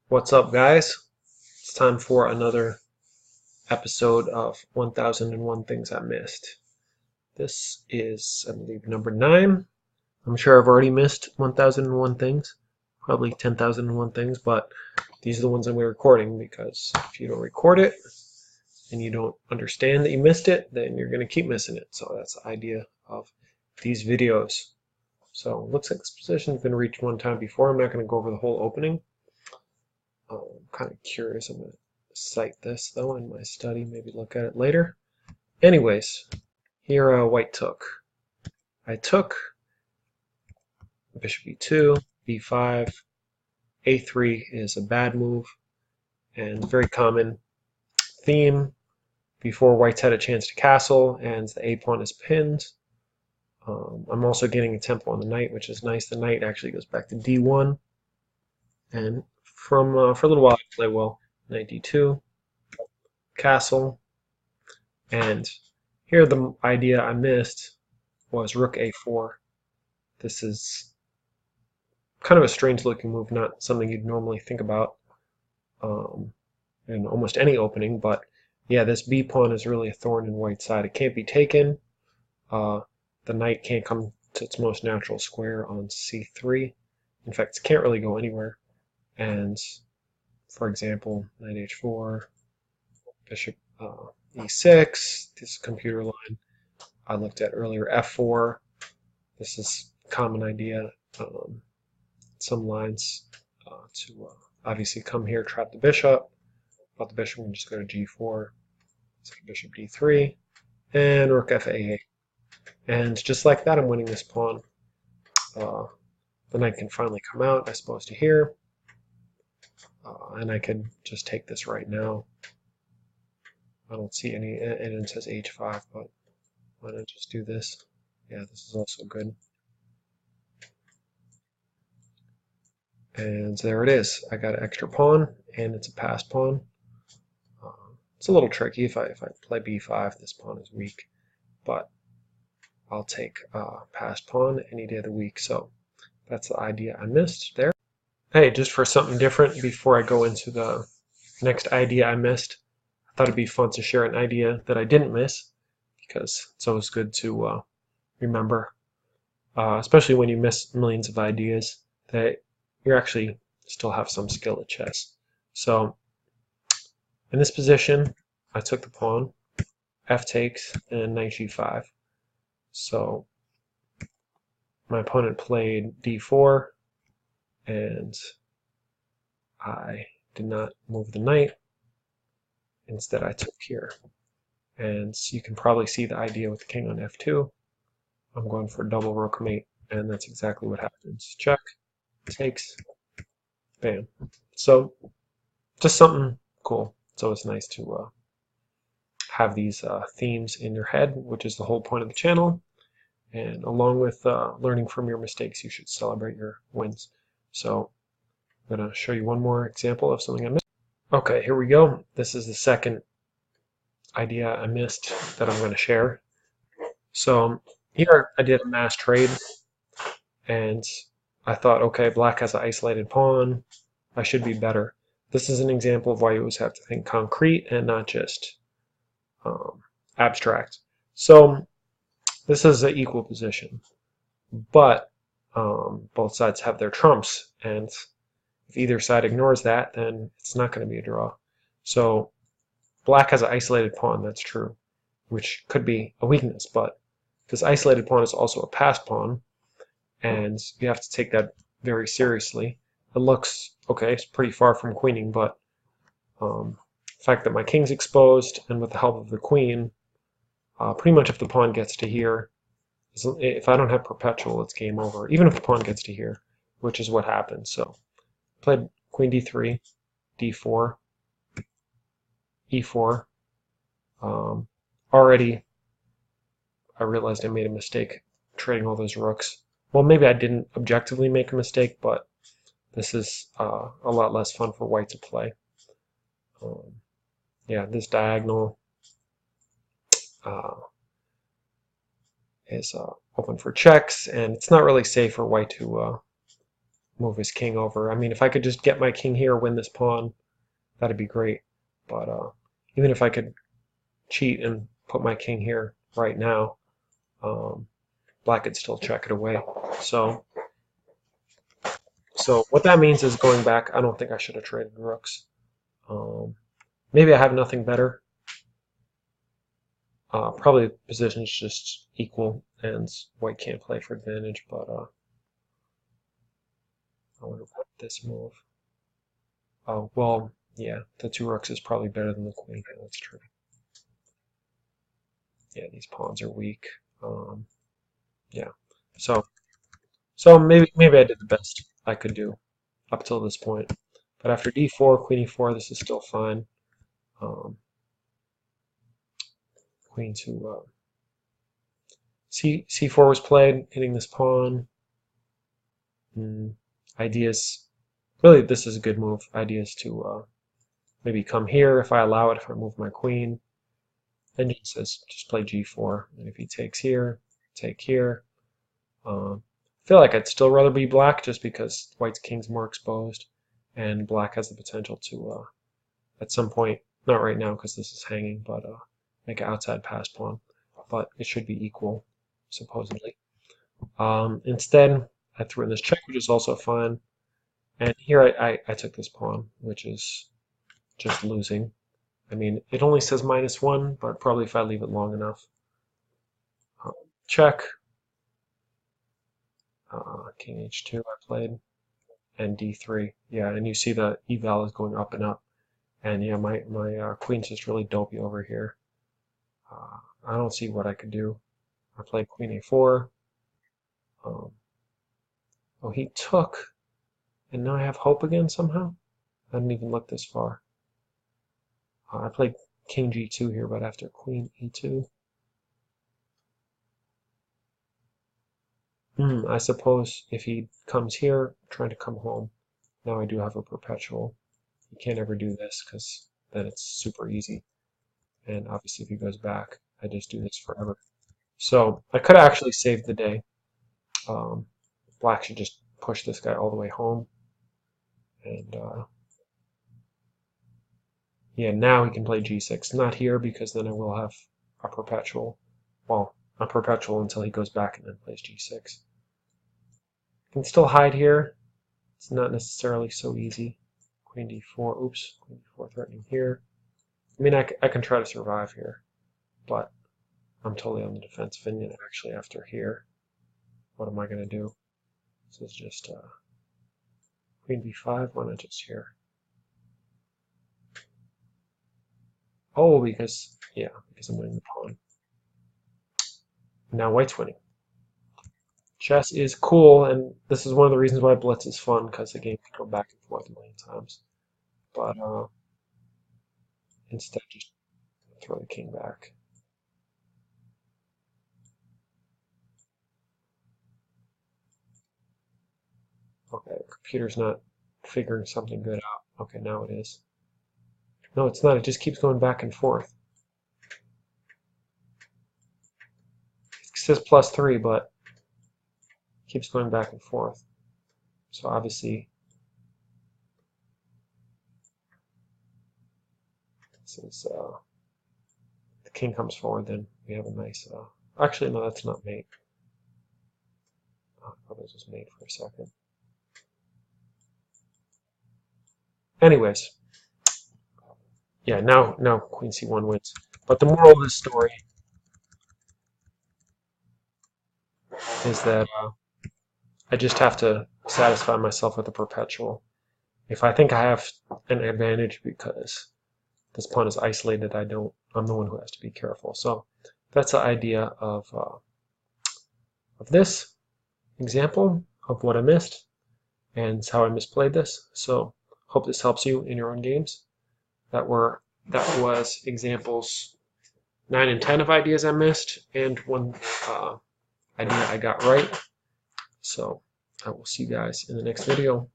What's up, guys? It's time for another episode of 1001 Things I Missed. This is, I believe, number 9. I'm sure I've already missed 1001 things, probably 10,001 things, but these are the ones I'm recording because if you don't record it and you don't understand that you missed it, then you're going to keep missing it. So that's the idea of these videos. So it looks like this position's been reached one time before. I'm not going to go over the whole opening. I'm kind of curious. I'm going to cite this though in my study, maybe look at it later. Anyways, here white took. I took bishop e2, b5, a3 is a bad move and very common theme before white's had a chance to castle and the a pawn is pinned. I'm also getting a tempo on the knight, which is nice. The knight actually goes back to d1, and for a little while I play well. Knight d2, castle, and here the idea I missed was rook a4. This is kind of a strange looking move, not something you'd normally think about in almost any opening, but yeah, this b pawn is really a thorn in white's side. It can't be taken. The knight can't come to its most natural square on c3. In fact, it can't really go anywhere. And for example, knight h4, bishop e6, this computer line I looked at earlier, f4. This is a common idea. Some lines to obviously come here, trap the bishop. But the bishop can just go to g4, so bishop d3, and rook fa8. And just like that, I'm winning this pawn. The knight can finally come out, I suppose, to here. And I can just take this right now. I don't see any, and it says h5, but why not just do this? Yeah, this is also good. And there it is. I got an extra pawn, and it's a passed pawn. It's a little tricky. If I play b5, this pawn is weak, but I'll take passed pawn any day of the week. So that's the idea I missed there. Hey, just for something different before I go into the next idea I missed, I thought it'd be fun to share an idea that I didn't miss, because it's always good to remember, especially when you miss millions of ideas, that you actually still have some skill at chess. So in this position, I took the pawn, f takes, and knight g5. So my opponent played d4, and I did not move the knight. Instead, I took here. And you can probably see the idea with the king on f2. I'm going for double rook mate, and that's exactly what happens. Check, takes, bam. So just something cool. It's always nice to have these themes in your head, which is the whole point of the channel. And along with learning from your mistakes, you should celebrate your wins. So I'm going to show you one more example of something I missed. Okay, here we go. This is the second idea I missed that I'm going to share. So here I did a mass trade, and I thought, okay, black has an isolated pawn. I should be better. This is an example of why you always have to think concrete and not just abstract. So this is an equal position, but both sides have their trumps, and if either side ignores that, then it's not going to be a draw. So black has an isolated pawn, that's true, which could be a weakness, but this isolated pawn is also a passed pawn, and you have to take that very seriously. It looks, okay, it's pretty far from queening, but the fact that my king's exposed, and with the help of the queen, pretty much if the pawn gets to here, if I don't have perpetual, it's game over, even if the pawn gets to here, which is what happens. So played queen d3, d4, e4. Already I realized I made a mistake trading all those rooks. Well, maybe I didn't objectively make a mistake, but this is a lot less fun for white to play. Yeah, this diagonal is open for checks, and it's not really safe for white to move his king over. I mean, if I could just get my king here, win this pawn, that'd be great. But even if I could cheat and put my king here right now, black could still check it away. So what that means is going back, I don't think I should have traded rooks. Maybe I have nothing better. Probably the position's just equal and white can't play for advantage, but I wonder what this move. Oh, well, yeah, the two rooks is probably better than the queen. Yeah, that's true. Yeah, these pawns are weak. Yeah, so maybe I did the best I could do up till this point. But after d4, queen e4, this is still fine. Queen to c4 was played, hitting this pawn. Ideas, really, this is a good move. Ideas to maybe come here if I allow it, if I move my queen. Engine says just play g4, and if he takes here, take here. I feel like I'd still rather be black just because white's king's more exposed, and black has the potential to, at some point, not right now because this is hanging, but make an outside pass pawn. But it should be equal, supposedly. Instead, I threw in this check, which is also fine. And here I took this pawn, which is just losing. I mean, it only says -1, but probably if I leave it long enough. Check. King h2 I played. And d3. Yeah, and you see the eval is going up and up. And yeah, my queen's just really dopey over here. I don't see what I could do. I played queen a4. Oh, he took. And now I have hope again somehow? I didn't even look this far. I played king g2 here, but after queen e2. I suppose if he comes here, trying to come home, now I do have a perpetual. You can't ever do this because then it's super easy. And obviously if he goes back, I just do this forever. So I could have actually saved the day. Black should just push this guy all the way home. And yeah, now he can play g6. Not here because then I will have a perpetual. Well, a perpetual until he goes back and then plays g6. Can still hide here. It's not necessarily so easy. Queen d4. Oops. Queen d4 threatening here. I mean, I can try to survive here, but I'm totally on the defensive. And actually, after here, what am I going to do? This is just queen b5. Why not just here? Oh, because I'm winning the pawn. Now white's winning. Chess is cool, and this is one of the reasons why Blitz is fun, because the game can go back and forth a million times. But instead, just throw the king back. Okay, the computer's not figuring something good out. Okay, now it is. No, it's not. It just keeps going back and forth. It says +3, but it keeps going back and forth. So obviously, since the king comes forward, then we have a nice... actually, no, that's not mate. Oh, I thought this was mate for a second. Anyways, yeah, now queen c1 wins. But the moral of this story is that I just have to satisfy myself with a perpetual. If I think I have an advantage because this pawn is isolated, I'm the one who has to be careful. So that's the idea of this example of what I missed and how I misplayed this. So hope this helps you in your own games. That was examples 9 and 10 of ideas I missed, and one idea I got right. So I will see you guys in the next video.